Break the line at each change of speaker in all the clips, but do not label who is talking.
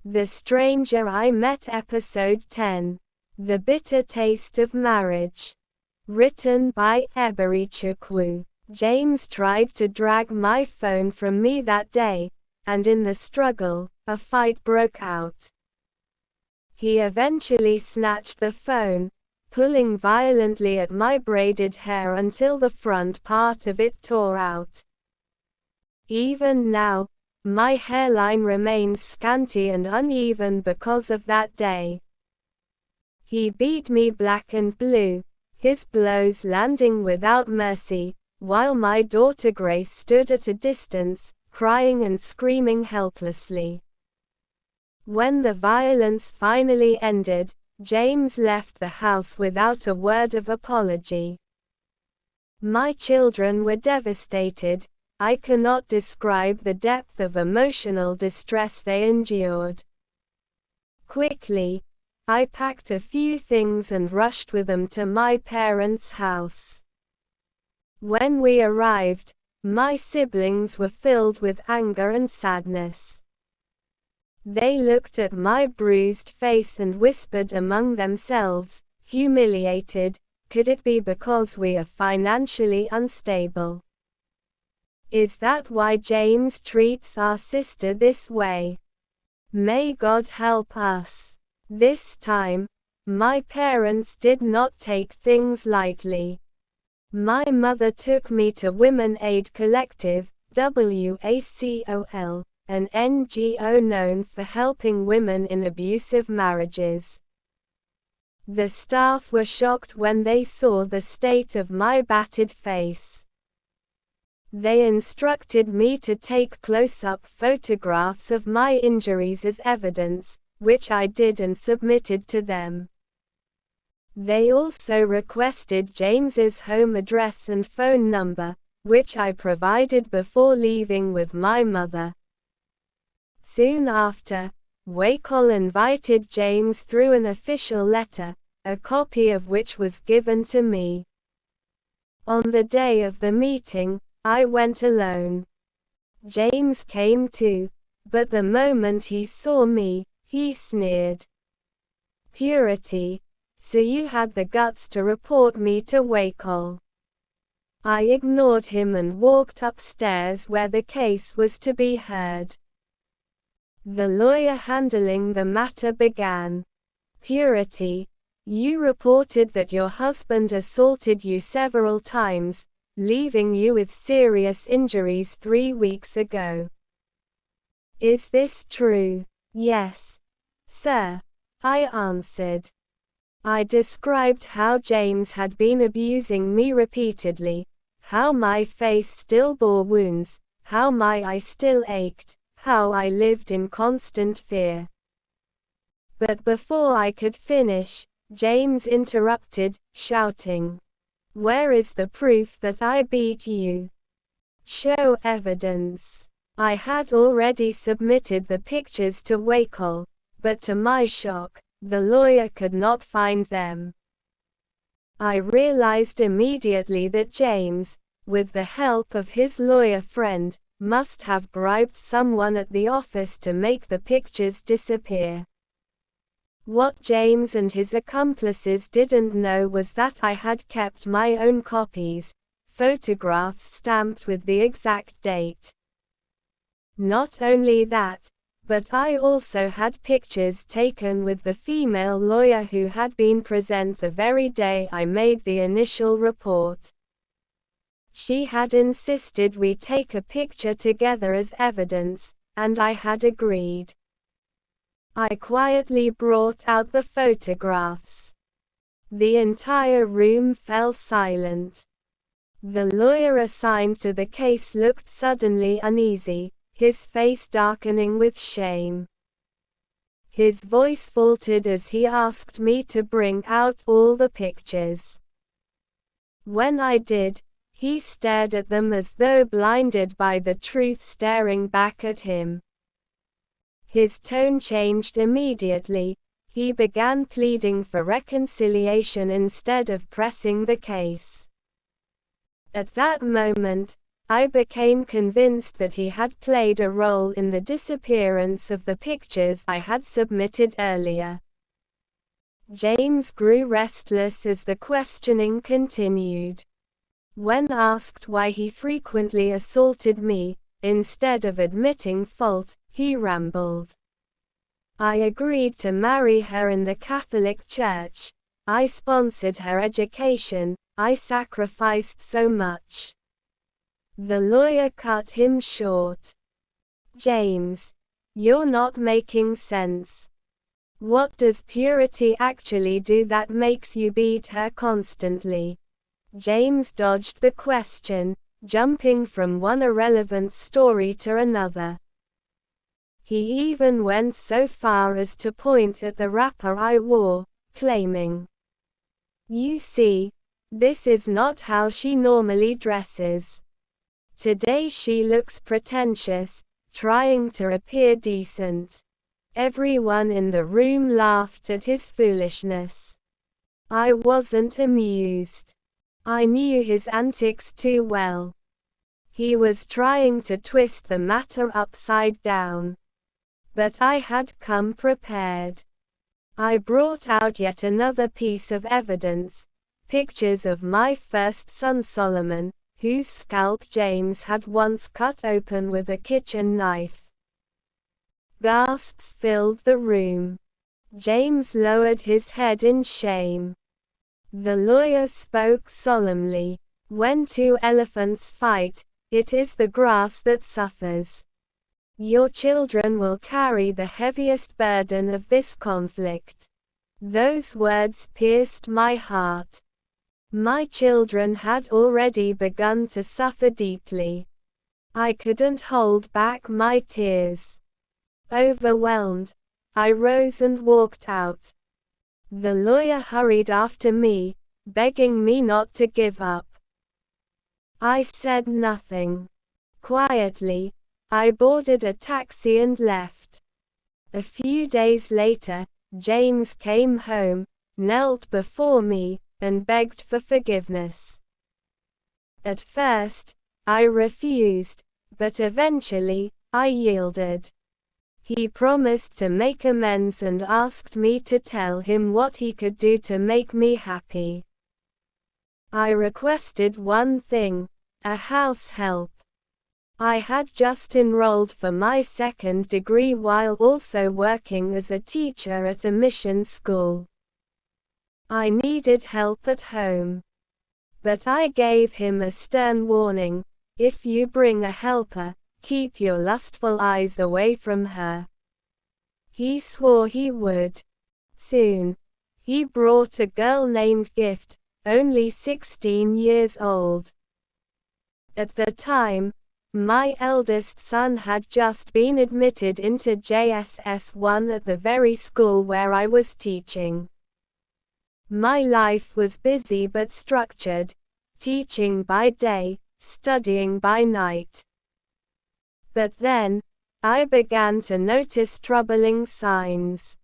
The Stranger I Met Episode 10. The Bitter Taste of Marriage. Written by Eberichukwu. James tried to drag my phone from me that day, and in the struggle, a fight broke out. He eventually snatched the phone, pulling violently at my braided hair until the front part of it tore out. Even now, my hairline remains scanty and uneven because of that day. He beat me black and blue, his blows landing without mercy, while my daughter Grace stood at a distance, crying and screaming helplessly. When the violence finally ended, James left the house without a word of apology. My children were devastated. I cannot describe the depth of emotional distress they endured. Quickly, I packed a few things and rushed with them to my parents' house. When we arrived, my siblings were filled with anger and sadness. They looked at my bruised face and whispered among themselves, humiliated, could it be because we are financially unstable? Is that why James treats our sister this way? May God help us. This time, my parents did not take things lightly. My mother took me to Women Aid Collective, WACOL, an NGO known for helping women in abusive marriages. The staff were shocked when they saw the state of my battered face. They instructed me to take close-up photographs of my injuries as evidence, which I did and submitted to them. They also requested James's home address and phone number, which I provided before leaving with my mother. Soon after, WACOL invited James through an official letter, a copy of which was given to me. On the day of the meeting, I went alone. James came too, but the moment he saw me, he sneered. "Purity, so you had the guts to report me to WACOL." I ignored him and walked upstairs where the case was to be heard. The lawyer handling the matter began. "Purity, you reported that your husband assaulted you several times, leaving you with serious injuries 3 weeks ago. Is this true?" "Yes, sir," I answered. I described how James had been abusing me repeatedly, how my face still bore wounds, how my eye still ached, how I lived in constant fear. But before I could finish, James interrupted, shouting, "Where is the proof that I beat you? Show evidence." I had already submitted the pictures to WACOL, but to my shock, the lawyer could not find them. I realized immediately that James, with the help of his lawyer friend, must have bribed someone at the office to make the pictures disappear. What James and his accomplices didn't know was that I had kept my own copies, photographs stamped with the exact date. Not only that, but I also had pictures taken with the female lawyer who had been present the very day I made the initial report. She had insisted we take a picture together as evidence, and I had agreed. I quietly brought out the photographs. The entire room fell silent. The lawyer assigned to the case looked suddenly uneasy, his face darkening with shame. His voice faltered as he asked me to bring out all the pictures. When I did, he stared at them as though blinded by the truth staring back at him. His tone changed immediately. He began pleading for reconciliation instead of pressing the case. At that moment, I became convinced that he had played a role in the disappearance of the pictures I had submitted earlier. James grew restless as the questioning continued. When asked why he frequently assaulted me, instead of admitting fault, he rambled. I agreed to marry her in the Catholic Church. I sponsored her education. I sacrificed so much. The lawyer cut him short. James, you're not making sense. What does purity actually do that makes you beat her constantly? James dodged the question, jumping from one irrelevant story to another. He even went so far as to point at the wrapper I wore, claiming, "You see, this is not how she normally dresses. Today she looks pretentious, trying to appear decent." Everyone in the room laughed at his foolishness. I wasn't amused. I knew his antics too well. He was trying to twist the matter upside down. But I had come prepared. I brought out yet another piece of evidence, pictures of my first son Solomon, whose scalp James had once cut open with a kitchen knife. Gasps filled the room. James lowered his head in shame. The lawyer spoke solemnly. When two elephants fight, it is the grass that suffers. Your children will carry the heaviest burden of this conflict. Those words pierced my heart. My children had already begun to suffer deeply. I couldn't hold back my tears. Overwhelmed, I rose and walked out. The lawyer hurried after me, begging me not to give up. I said nothing. Quietly, I boarded a taxi and left. A few days later, James came home, knelt before me, and begged for forgiveness. At first, I refused, but eventually, I yielded. He promised to make amends and asked me to tell him what he could do to make me happy. I requested one thing, a house help. I had just enrolled for my second degree while also working as a teacher at a mission school. I needed help at home. But I gave him a stern warning: if you bring a helper, keep your lustful eyes away from her. He swore he would. Soon, he brought a girl named Gift, only 16 years old. At the time, my eldest son had just been admitted into JSS 1 at the very school where I was teaching. My life was busy but structured, teaching by day, studying by night. But then, I began to notice troubling signs.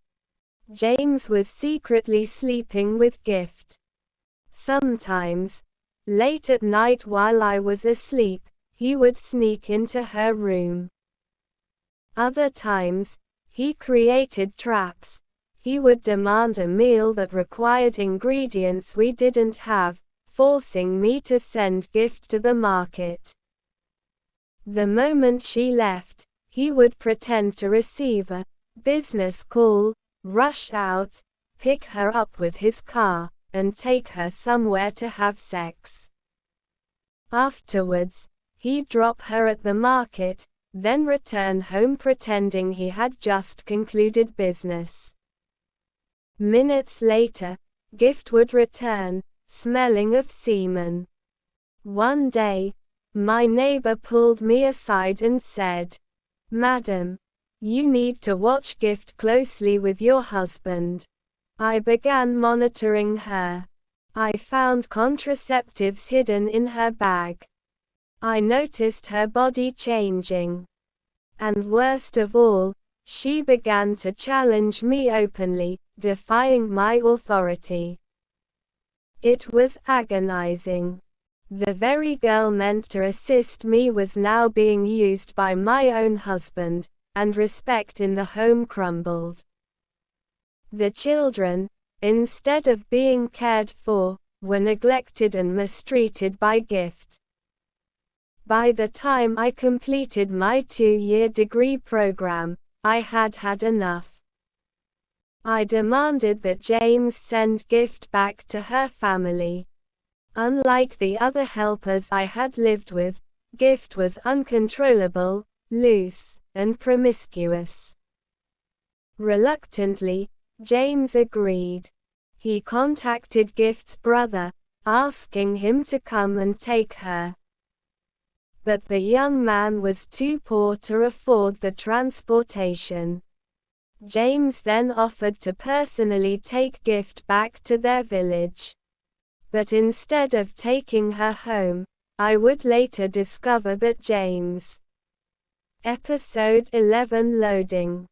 James was secretly sleeping with Gift. Sometimes, late at night while I was asleep, he would sneak into her room. Other times, he created traps. He would demand a meal that required ingredients we didn't have, forcing me to send Gift to the market. The moment she left, he would pretend to receive a business call, rush out, pick her up with his car, and take her somewhere to have sex. Afterwards, he'd drop her at the market, then return home pretending he had just concluded business. Minutes later, Gift would return, smelling of semen. One day, my neighbor pulled me aside and said, "Madam, you need to watch Gift closely with your husband." I began monitoring her. I found contraceptives hidden in her bag. I noticed her body changing. And worst of all, she began to challenge me openly, defying my authority. It was agonizing. The very girl meant to assist me was now being used by my own husband, and respect in the home crumbled. The children, instead of being cared for, were neglected and mistreated by Gift. By the time I completed my 2-year degree program, I had had enough. I demanded that James send Gift back to her family. Unlike the other helpers I had lived with, Gift was uncontrollable, loose, and promiscuous. Reluctantly, James agreed. He contacted Gift's brother, asking him to come and take her. But the young man was too poor to afford the transportation. James then offered to personally take Gift back to their village. But instead of taking her home, I would later discover that James. Episode 11 Loading.